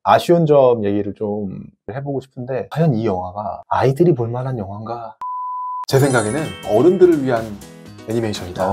아쉬운 점 얘기를 좀 해보고 싶은데, 과연 이 영화가 아이들이 볼 만한 영화인가? 제 생각에는 어른들을 위한 애니메이션이다.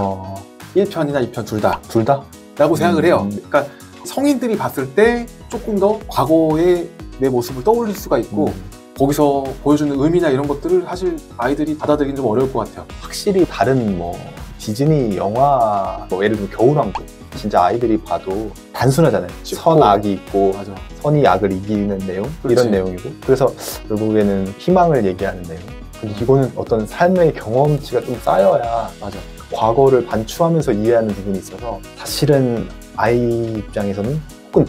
1편이나 2편 둘 다. 둘 다? 라고 생각을 해요. 그러니까 성인들이 봤을 때 조금 더 과거의 내 모습을 떠올릴 수가 있고 거기서 보여주는 의미나 이런 것들을 사실 아이들이 받아들이긴 좀 어려울 것 같아요. 확실히 다른 뭐 디즈니 영화, 뭐 예를 들면 겨울왕국, 진짜 아이들이 봐도 단순하잖아요. 선악이 있고 맞아. 선이 악을 이기는 내용, 그렇지. 이런 내용이고, 그래서 결국에는 희망을 얘기하는 내용. 근데 이거는 어떤 삶의 경험치가 좀 쌓여야 맞아. 과거를 반추하면서 이해하는 부분이 있어서, 사실은 아이 입장에서는, 혹은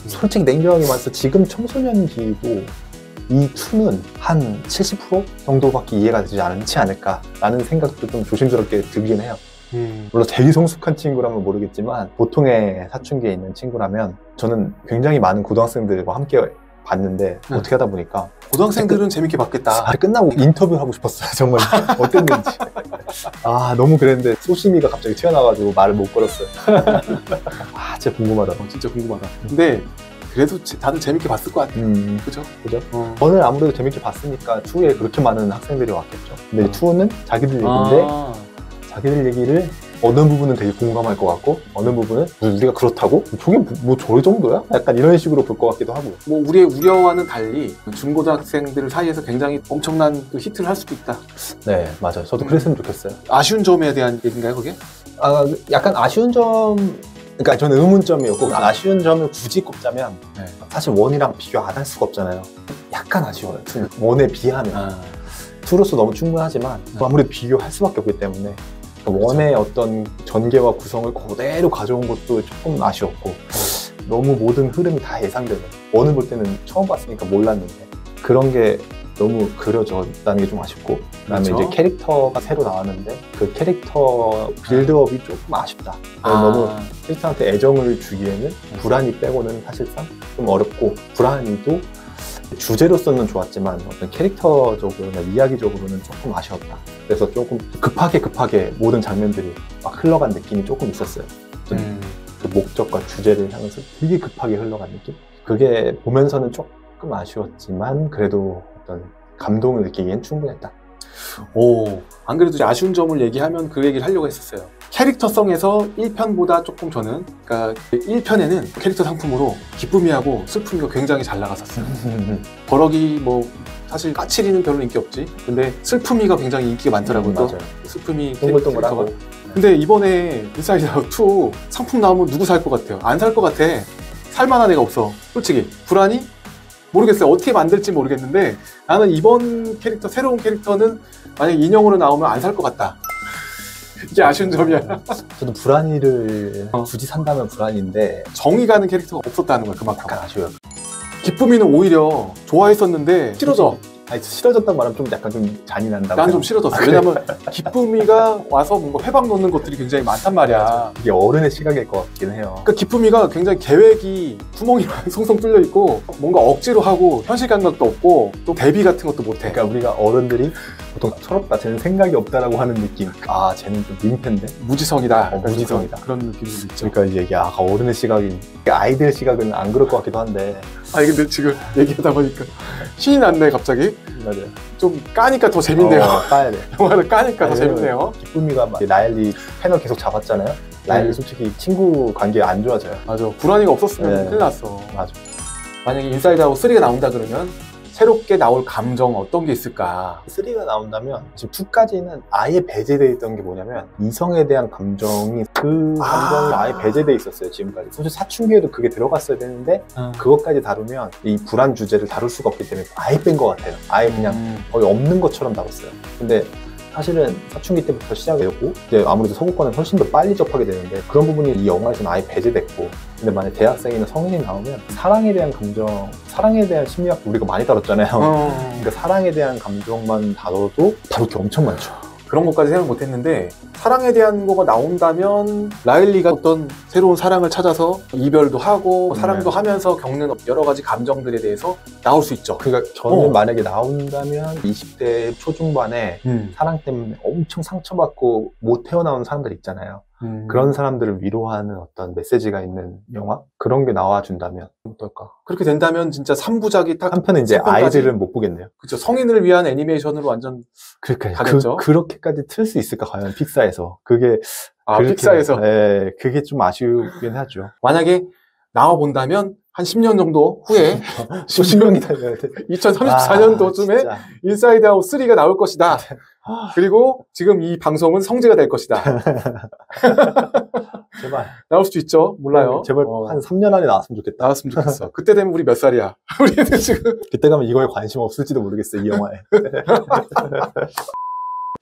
솔직히 냉정하게 말해서 지금 청소년기도 이 2는 한 70% 정도밖에 이해가 되지 않지 않을까라는 생각도 좀 조심스럽게 들긴 해요. 물론 되게 성숙한 친구라면 모르겠지만 보통의 사춘기에 있는 친구라면, 저는 굉장히 많은 고등학생들과 함께 봤는데 어떻게 하다 보니까 고등학생들은 재밌게 봤겠다. 아, 끝나고 인터뷰 하고 싶었어요. 정말 어땠는지. 아, 너무 그랬는데 소심이가 갑자기 튀어나와가지고 말을 못 걸었어요. 아, 진짜 궁금하다. 진짜 궁금하다. 근데 그래도 다들 재밌게 봤을 것 같아. 그죠? 그죠? 저는 아무래도 재밌게 봤으니까 2에 그렇게 많은 학생들이 왔겠죠. 근데 2는 자기들 얘기인데 자기들 얘기를 어느 부분은 되게 공감할 것 같고, 어느 부분은 우리가 그렇다고? 저게 뭐 저 정도야? 약간 이런 식으로 볼 것 같기도 하고. 뭐 우리의 우려와는 달리 중고등학생들 사이에서 굉장히 엄청난 또 히트를 할 수도 있다. 네, 맞아요. 저도 그랬으면 좋겠어요. 아쉬운 점에 대한 얘기인가요, 그게? 아, 약간 아쉬운 점, 그러니까 저는 의문점이었고, 아쉬운 점을 굳이 꼽자면 사실 1이랑 비교 안 할 수가 없잖아요. 약간 아쉬워요. 1에 비하면. 2로서 너무 충분하지만 아무래도 비교할 수밖에 없기 때문에, 원의 어떤 전개와 구성을 그대로 가져온 것도 조금 아쉬웠고, 너무 모든 흐름이 다 예상되는, 원을 볼 때는 처음 봤으니까 몰랐는데 그런 게 너무 그려졌다는 게 좀 아쉽고, 그다음에 그렇죠? 이제 캐릭터가 새로 나왔는데 그 캐릭터 빌드업이 조금 아쉽다. 너무 캐릭터한테 애정을 주기에는 불안이 빼고는 사실상 좀 어렵고, 불안이도 주제로서는 좋았지만 어떤 캐릭터적으로나 이야기적으로는 조금 아쉬웠다. 그래서 조금 급하게 모든 장면들이 막 흘러간 느낌이 조금 있었어요. 그 목적과 주제를 향해서 되게 급하게 흘러간 느낌? 그게 보면서는 조금 아쉬웠지만 그래도 어떤 감동을 느끼기엔 충분했다. 안 그래도 아쉬운 점을 얘기하면 그 얘기를 하려고 했었어요. 캐릭터성에서 1편보다 조금 저는, 그러니까 1편에는 캐릭터 상품으로 기쁨이하고 슬픔이가 굉장히 잘 나갔었어요. 버럭이 뭐 사실 까칠이는 별로 인기 없지. 근데 슬픔이가 굉장히 인기가 많더라고요. 맞아요. 슬픔이 동글동글하고. 근데 이번에 인사이드 아웃 2 상품 나오면 누구 살 것 같아요? 안 살 것 같아. 살만한 애가 없어. 솔직히 불안이? 모르겠어요. 어떻게 만들지 모르겠는데 나는 이번 캐릭터, 새로운 캐릭터는 만약 인형으로 나오면 안 살 것 같다. 이게 아쉬운 점이야. 저도 불안이를 굳이 산다면 불안인데 정이 가는 캐릭터가 없었다는 거야. 그만큼. 약간 아쉬워요. 기쁨이는 오히려 좋아했었는데 싫어져. 아니, 싫어졌다고 말하면 좀 약간 좀 잔인한다고. 난 좀 싫어졌어. 왜냐면 기쁨이가 와서 뭔가 회방 놓는 것들이 굉장히 많단 말이야. 이게 어른의 시각일 것 같긴 해요. 그러니까 기쁨이가 굉장히 계획이 구멍이 송송 뚫려 있고 뭔가 억지로 하고 현실 감각도 없고 또 대비 같은 것도 못해. 그러니까 우리가 어른들이 보통 철없다, 쟤는 생각이 없다라고 하는 느낌. 아, 쟤는 좀 민폐인데? 무지성이다. 무지성이다. 그런 느낌도 있죠. 그러니까 이제 이게 아까 어른의 시각이, 아이들 시각은 안 그럴 것 같기도 한데. 아니 근데 지금 얘기하다 보니까 신이 났네 갑자기. 맞아요. 좀 까니까 더 재밌네요. 까야 돼. 영화를 까니까 더 재밌네요. 기쁨이가 막 라일리 패널 계속 잡았잖아요. 라일리 솔직히 친구 관계 안 좋아져요. 맞아. 불안이가 없었으면 큰일 났어. 맞아. 만약에 인사이드 아웃 3가 나온다 그러면 새롭게 나올 감정 어떤 게 있을까? 3가 나온다면 지금 2까지는 아예 배제되어 있던 게 뭐냐면 이성에 대한 감정이, 그 감정이 아예 배제되어 있었어요. 지금까지. 사실 사춘기에도 그게 들어갔어야 되는데 그것까지 다루면 이 불안 주제를 다룰 수가 없기 때문에 아예 뺀 것 같아요. 아예 그냥 거의 없는 것처럼 다뤘어요. 근데 사실은 사춘기 때부터 시작했고, 이제 아무래도 서구권은 훨씬 더 빨리 접하게 되는데 그런 부분이 이 영화에서는 아예 배제됐고, 근데 만약 대학생이나 성인이 나오면 사랑에 대한 감정, 사랑에 대한 심리학도 우리가 많이 다뤘잖아요. 그러니까 사랑에 대한 감정만 다뤄도 다룰 게 엄청 많죠. 그런 것까지 생각 못했는데 사랑에 대한 거가 나온다면 라일리가 어떤 새로운 사랑을 찾아서 이별도 하고 사랑도 하면서 겪는 여러 가지 감정들에 대해서 나올 수 있죠. 그러니까 저는 만약에 나온다면 20대 초중반에 사랑 때문에 엄청 상처받고 못 헤어나오는 사람들 있잖아요. 그런 사람들을 위로하는 어떤 메시지가 있는 영화? 그런 게 나와준다면 어떨까? 그렇게 된다면 진짜 3부작이 딱 한편은 이제 3편까지? 아이들은 못 보겠네요. 그쵸. 성인을 위한 애니메이션으로 완전 그러니까 가겠죠. 그렇게까지 틀 수 있을까 과연 픽사에서 그게 그렇게, 픽사에서 네, 그게 좀 아쉬우긴 하죠. 만약에 나와 본다면 한 10년 정도 후에 수십 명이 달려야 돼. 2034년도쯤에 진짜. 인사이드 아웃 3가 나올 것이다. 그리고 지금 이 방송은 성지가 될 것이다. 제발 나올 수도 있죠. 몰라요. 제발 한 3년 안에 나왔으면 좋겠다. 나왔으면 좋겠어. 그때 되면 우리 몇 살이야? 우리는 지금. 그때 가면 이거에 관심 없을지도 모르겠어요, 이 영화에.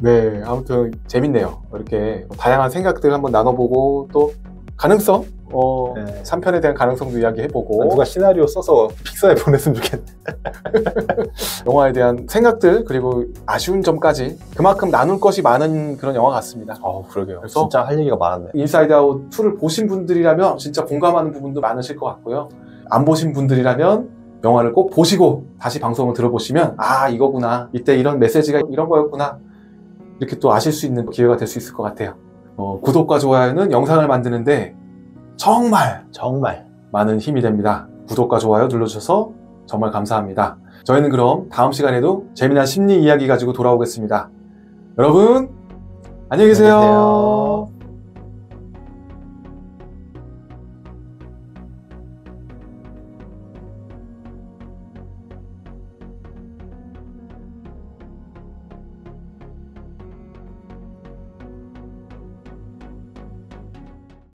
네, 아무튼 재밌네요. 이렇게 다양한 생각들 한번 나눠보고 또 가능성? 네. 3편에 대한 가능성도 이야기해보고 누가 시나리오 써서 픽사에 보냈으면 좋겠네. 영화에 대한 생각들 그리고 아쉬운 점까지 그만큼 나눌 것이 많은 그런 영화 같습니다. 그러게요. 그래서 진짜 할 얘기가 많았네. 인사이드 아웃 2를 보신 분들이라면 진짜 공감하는 부분도 많으실 것 같고요. 안 보신 분들이라면 영화를 꼭 보시고 다시 방송을 들어보시면 이거구나. 이때 이런 메시지가 이런 거였구나. 이렇게 또 아실 수 있는 기회가 될 수 있을 것 같아요. 구독과 좋아요는 영상을 만드는데 정말 많은 힘이 됩니다. 구독과 좋아요 눌러주셔서 정말 감사합니다. 저희는 그럼 다음 시간에도 재미난 심리 이야기 가지고 돌아오겠습니다. 여러분 안녕히 계세요.